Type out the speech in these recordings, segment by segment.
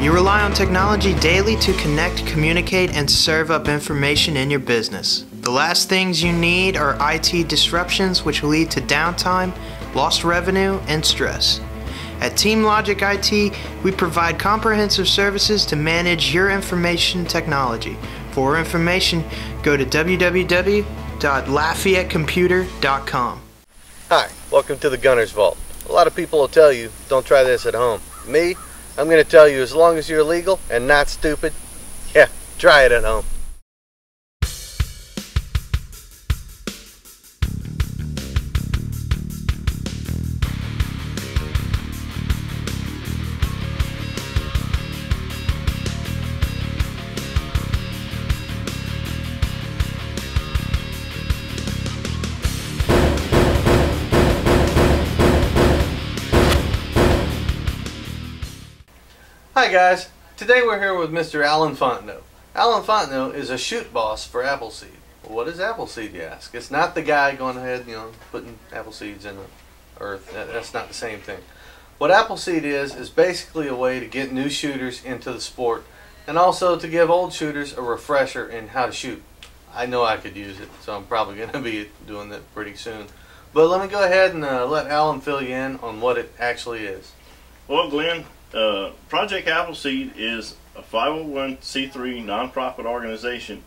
You rely on technology daily to connect, communicate, and serve up information in your business. The last things you need are IT disruptions, which lead to downtime, lost revenue, and stress. At TeamLogic IT, we provide comprehensive services to manage your information technology. For more information, go to www.lafayettecomputer.com. Hi, welcome to the Gunner's Vault. A lot of people will tell you, don't try this at home. Me, I'm going to tell you, as long as you're legal and not stupid, yeah, try it at home. Hi guys, today we're here with Mr. Alan Fontenot. Alan Fontenot is a shoot boss for Appleseed. Well, what is Appleseed, you ask? It's not the guy going ahead, putting apple seeds in the earth. That's not the same thing. What Appleseed is basically a way to get new shooters into the sport and also to give old shooters a refresher in how to shoot. I know I could use it, so I'm probably going to be doing that pretty soon. But let me go ahead and let Alan fill you in on what it actually is. Well, Glenn, Project Appleseed is a 501c3 nonprofit organization,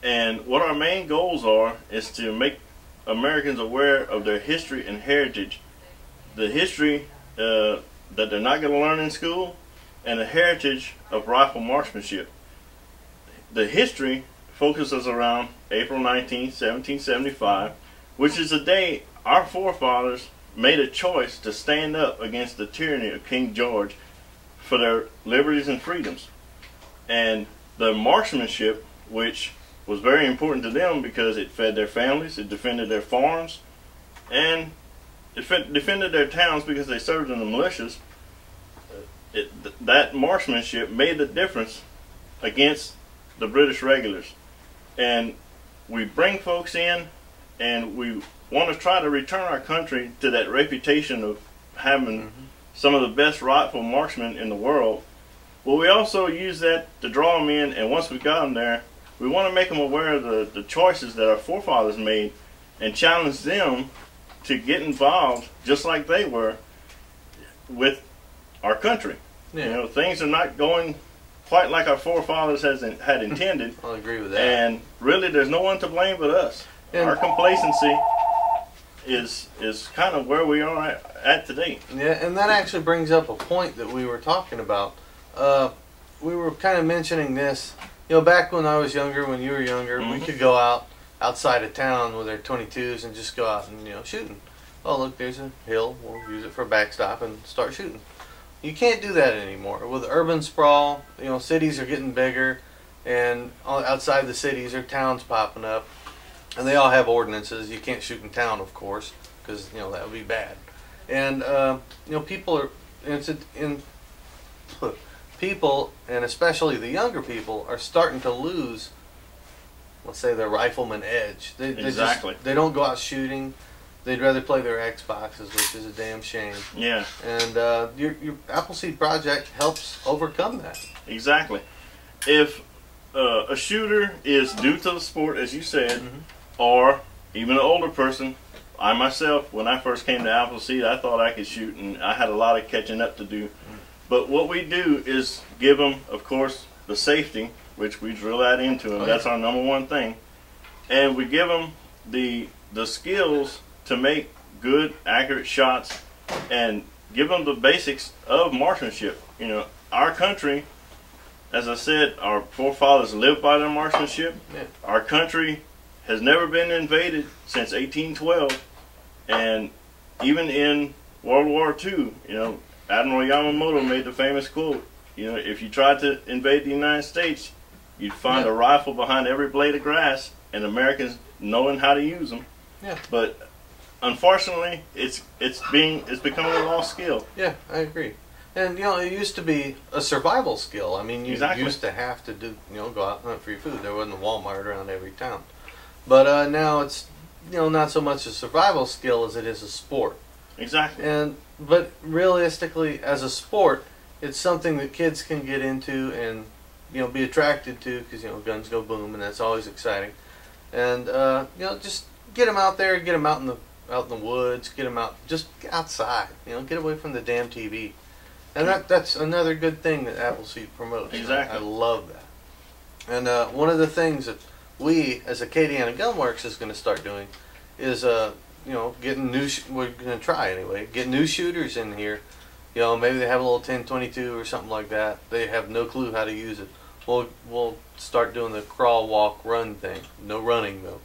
and what our main goals are is to make Americans aware of their history and heritage, the history that they're not going to learn in school, and the heritage of rifle marksmanship. The history focuses around April 19, 1775, which is the day our forefathers made a choice to stand up against the tyranny of King George for their liberties and freedoms. And the marksmanship, which was very important to them because it fed their families, it defended their farms, and it defended their towns because they served in the militias. That marksmanship made the difference against the British regulars. And we bring folks in, and we want to try to return our country to that reputation of having some of the best rifle marksmen in the world. Well, we also use that to draw them in, and once we got them there, we want to make them aware of the choices that our forefathers made and challenge them to get involved just like they were with our country. Yeah. Things are not going quite like our forefathers had intended. I'll agree with that. And really, there's no one to blame but us. And our complacency is kind of where we are at today. Yeah, and that actually brings up a point that we were talking about. We were kind of mentioning this, back when I was younger, when you were younger, we could go outside of town with our 22s and just go out and, shooting. Oh, look, there's a hill. We'll use it for a backstop and start shooting. You can't do that anymore. With urban sprawl, cities are getting bigger, and outside the cities are towns popping up. And they all have ordinances. You can't shoot in town, of course, because that would be bad. And people are people, and especially the younger people, are starting to lose, let's say, their rifleman edge. Exactly. They don't go out shooting. They'd rather play their Xboxes, which is a damn shame. Yeah. And your Appleseed project helps overcome that. Exactly. If a shooter is new to the sport, as you said, or even an older person. I myself, when I first came to Appleseed, I thought I could shoot, and I had a lot of catching up to do. But what we do is give them, of course, the safety, which we drill that into them. That's our number one thing. And we give them the skills to make good, accurate shots, and give them the basics of marksmanship. Our country, as I said, our forefathers lived by their marksmanship. Yeah. Our country has never been invaded since 1812, and even in World War II, Admiral Yamamoto made the famous quote, if you tried to invade the United States, you'd find a rifle behind every blade of grass, and Americans knowing how to use them. Yeah. But unfortunately, it's becoming a lost skill. Yeah, I agree. And it used to be a survival skill. I mean, you used to have to go out and hunt for your food. There wasn't a Walmart around every town. But now it's not so much a survival skill as it is a sport. Exactly. But realistically, as a sport, it's something that kids can get into and be attracted to, because guns go boom, and that's always exciting. And just get them out there, get them out in the woods, get them out, just get outside. Get away from the damn TV. And that's another good thing that Appleseed promotes. Exactly. I love that. And one of the things that we, as Acadiana Gunworks, is going to start doing is, getting we're going to try anyway, get new shooters in here. Maybe they have a little 1022 or something like that. They have no clue how to use it. We'll start doing the crawl, walk, run thing. No running though.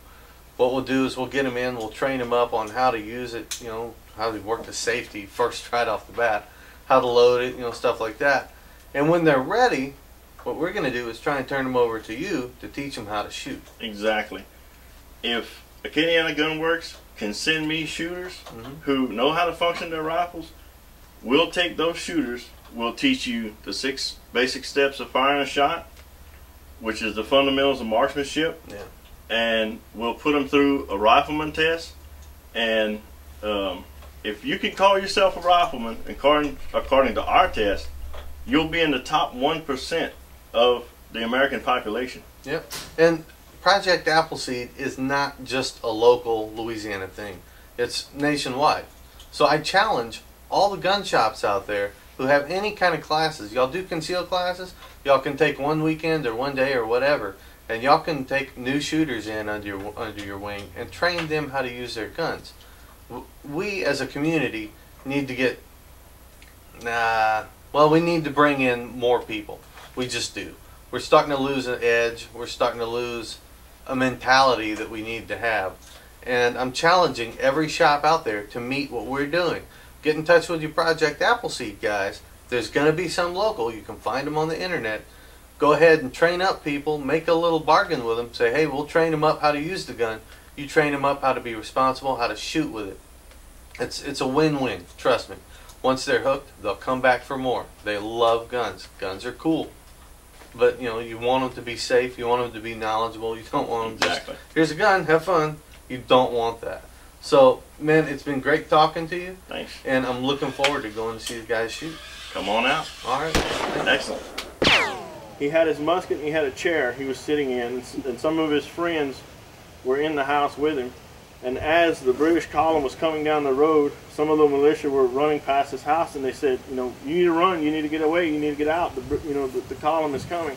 What we'll do is we'll get them in, we'll train them up on how to use it, how to work the safety first right off the bat, how to load it, stuff like that. And when they're ready, what we're going to do is try and turn them over to you to teach them how to shoot. Exactly. If Acadiana Gunworks can send me shooters who know how to function their rifles, we'll take those shooters, we'll teach you the 6 basic steps of firing a shot, which is the fundamentals of marksmanship. Yeah. And we'll put them through a rifleman test. And if you can call yourself a rifleman, according to our test, you'll be in the top 1% of the American population. Yep. And Project Appleseed is not just a local Louisiana thing. It's nationwide. So I challenge all the gun shops out there who have any kind of classes. Y'all do concealed classes. Y'all can take one weekend or one day or whatever, and y'all can take new shooters in under your wing and train them how to use their guns. We as a community need to get we need to bring in more people. We just do. We're starting to lose an edge. We're starting to lose a mentality that we need to have. And I'm challenging every shop out there to meet what we're doing. Get in touch with your Project Appleseed guys. There's going to be some local. You can find them on the internet. Go ahead and train up people. Make a little bargain with them. Say, hey, we'll train them up how to use the gun. You train them up how to be responsible, how to shoot with it. It's a win-win. Trust me. Once they're hooked, they'll come back for more. They love guns. Guns are cool. But, you want them to be safe. You want them to be knowledgeable. You don't want them just, here's a gun, have fun. You don't want that. So, man, it's been great talking to you. Thanks. And I'm looking forward to going to see the guys shoot. Come on out. All right. Excellent. He had his musket and he had a chair he was sitting in, and some of his friends were in the house with him. And as the British column was coming down the road, some of the militia were running past his house, and they said, you need to run, you need to get away, you need to get out, the column is coming.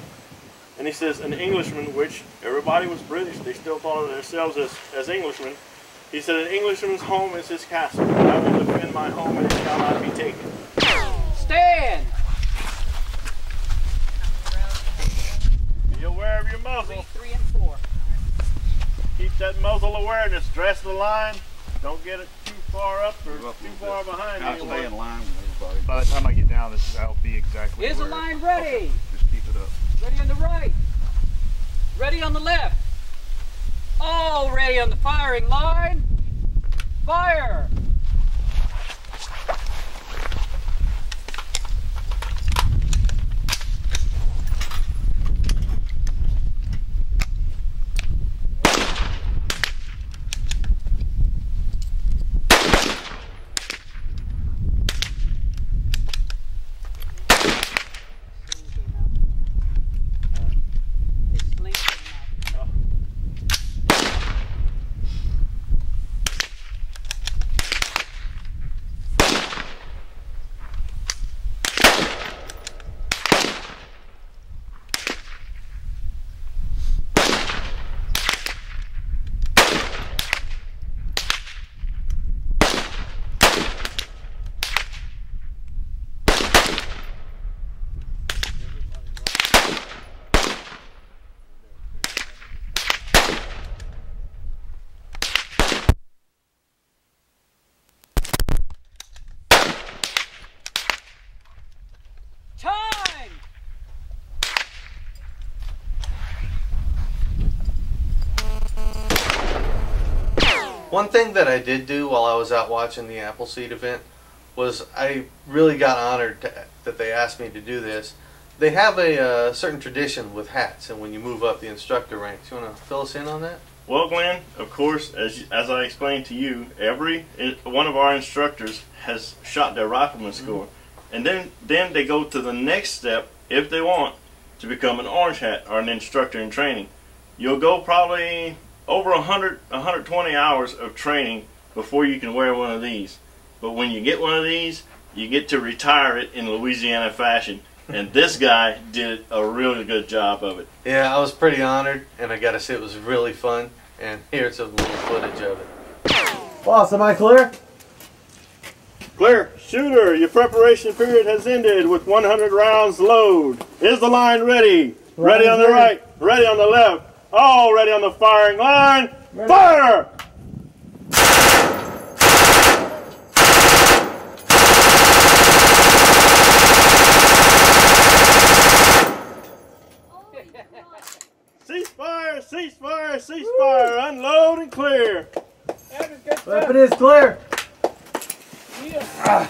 And he says, an Englishman, which everybody was British, they still thought of themselves as Englishmen. He said, an Englishman's home is his castle. I will defend my home and it shall not be taken. Stand! Be aware of your muzzle. 3 and 4. Keep that muzzle awareness. Dress the line. Don't get it too far up or too far behind. I'll stay in line with everybody. By the time I get down, I'll be exactly Is the where. line ready? Okay. Just keep it up. Ready on the right. Ready on the left. All ready on the firing line. Fire! One thing that I did do while I was out watching the Appleseed event was I really got honored that they asked me to do this. They have a certain tradition with hats, and when you move up the instructor ranks, you want to fill us in on that? Well, Glenn, of course, as I explained to you, every one of our instructors has shot their rifleman score. And then they go to the next step, if they want, to become an orange hat or an instructor in training. You'll go probably over 120 hours of training before you can wear one of these. But when you get one of these, you get to retire it in Louisiana fashion. And this guy did a really good job of it. Yeah, I was pretty honored, and I gotta say it was really fun. And here's some little footage of it. Boss, am I clear? Clear. Shooter, your preparation period has ended with 100 rounds load. Is the line ready? Ready on the right, ready on the left, all ready on the firing line. Fire! Ceasefire, ceasefire, ceasefire. Unload and clear. Weapon is clear. Yeah.